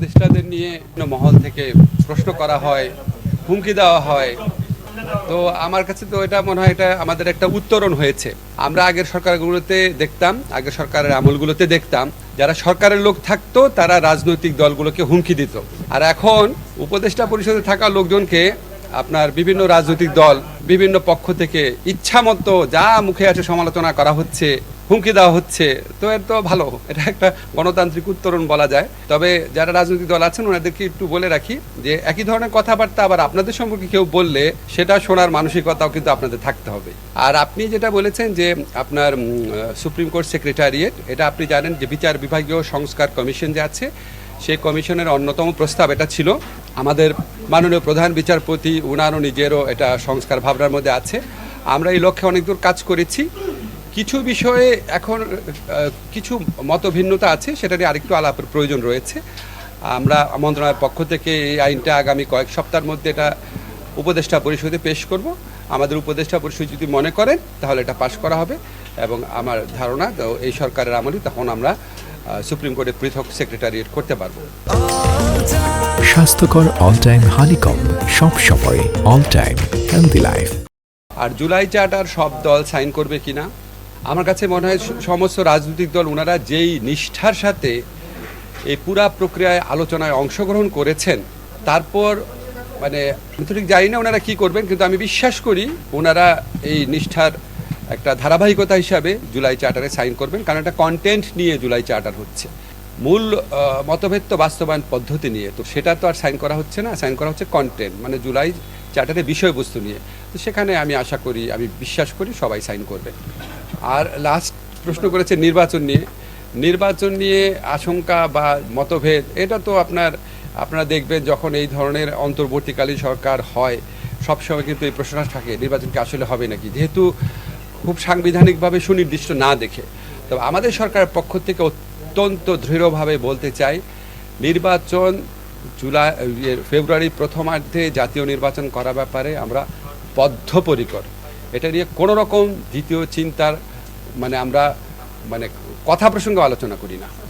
উপদেষ্টাদের নিয়ে মহল থেকে প্রশ্ন করা হয়, হুমকি দেওয়া হয়। তো আমার কাছে তো এটা মনে হয় এটা আমাদের একটা উত্তরণ হয়েছে। আমরা আগের সরকারগুলোতে দেখতাম, আগের সরকারের আমলগুলোতে দেখতাম যারা সরকারের লোক থাকতো তারা রাজনৈতিক দলগুলোকে হুমকি দিত। আর এখন উপদেষ্টা পরিষদে থাকা লোকজনকে আপনার বিভিন্ন রাজনৈতিক দল বিভিন্ন পক্ষ থেকে ইচ্ছামতো যা মুখে আছে সমালোচনা করা হচ্ছে, হুমকি দেওয়া হচ্ছে। তো এর তো ভালো, এটা একটা গণতান্ত্রিক উত্তরণ বলা যায়। তবে যারা রাজনৈতিক দল আছেন ওনাদেরকে একটু বলে রাখি যে একই ধরনের কথাবার্তা আবার আপনাদের সম্পর্কে কেউ বললে সেটা শোনার মানসিকতাও কিন্তু আপনাদের থাকতে হবে। আর আপনি যেটা বলেছেন যে আপনার সুপ্রিম কোর্ট সেক্রেটারিয়েট, এটা আপনি জানেন যে বিচার বিভাগীয় সংস্কার কমিশন যে আছে সেই কমিশনের অন্যতম প্রস্তাব এটা ছিল। আমাদের মাননীয় প্রধান বিচারপতি উনারও নিজেরও এটা সংস্কার ভাবনার মধ্যে আছে। আমরা এই লক্ষ্যে অনেক দূর কাজ করেছি। কিছু বিষয়ে এখন কিছু মতভিন্নতা আছে, সেটা নিয়ে আরেকটু আলাপের প্রয়োজন রয়েছে। আমরা মন্ত্রণালয়ের পক্ষ থেকে এই আইনটা আগামী কয়েক সপ্তাহের মধ্যে এটা উপদেষ্টা পরিষদে পেশ করব। আমাদের উপদেষ্টা পরিষদ যদি মনে করেন তাহলে এটা পাশ করা হবে এবং আমার ধারণা এই সরকারের আমলে তখন আমরা সুপ্রিম কোর্টে পৃথক সেক্রেটারিয়েট করতে পারবো। স্বাস্থ্যকর অল টাইম হানিকম, সব সময় অল টাইম হেলদি লাইফ। আর জুলাই চার্টার সব দল সাইন করবে কিনা, আমার কাছে মনে হয় সমস্ত রাজনৈতিক দল ওনারা যেই নিষ্ঠার সাথে এই পুরা প্রক্রিয়ায় আলোচনায় অংশগ্রহণ করেছেন, তারপর মানে আমি তো ঠিক জানি না ওনারা কী করবেন, কিন্তু আমি বিশ্বাস করি ওনারা এই নিষ্ঠার একটা ধারাবাহিকতা হিসাবে জুলাই চার্টারে সাইন করবেন, কারণ একটা কন্টেন্ট নিয়ে জুলাই চার্টার হচ্ছে। মূল মতভেদ তো বাস্তবায়ন পদ্ধতি নিয়ে, তো সেটা তো আর সাইন করা হচ্ছে না, সাইন করা হচ্ছে কন্টেন্ট মানে জুলাই চার্টারের বিষয়বস্তু নিয়ে। তো সেখানে আমি আশা করি, আমি বিশ্বাস করি সবাই সাইন করবে। আর লাস্ট প্রশ্ন করেছে নির্বাচন নিয়ে আশঙ্কা বা মতভেদ, এটা তো আপনারা দেখবেন যখন এই ধরনের অন্তর্বর্তীকালীন সরকার হয় সবসময় কিন্তু এই প্রশ্নটা থাকে নির্বাচন কি আসলে হবে নাকি, যেহেতু খুব সাংবিধানিকভাবে সুনির্দিষ্ট না দেখে। তবে আমাদের সরকারের পক্ষ থেকে অত্যন্ত দৃঢ়ভাবে বলতে চাই নির্বাচন ফেব্রুয়ারির প্রথমার্ধে জাতীয় নির্বাচন করা ব্যাপারে আমরা বদ্ধপরিকর। এটা নিয়ে কোনো রকম দ্বিতীয় চিন্তার আমরা কথা প্রসঙ্গে আলোচনা করি না।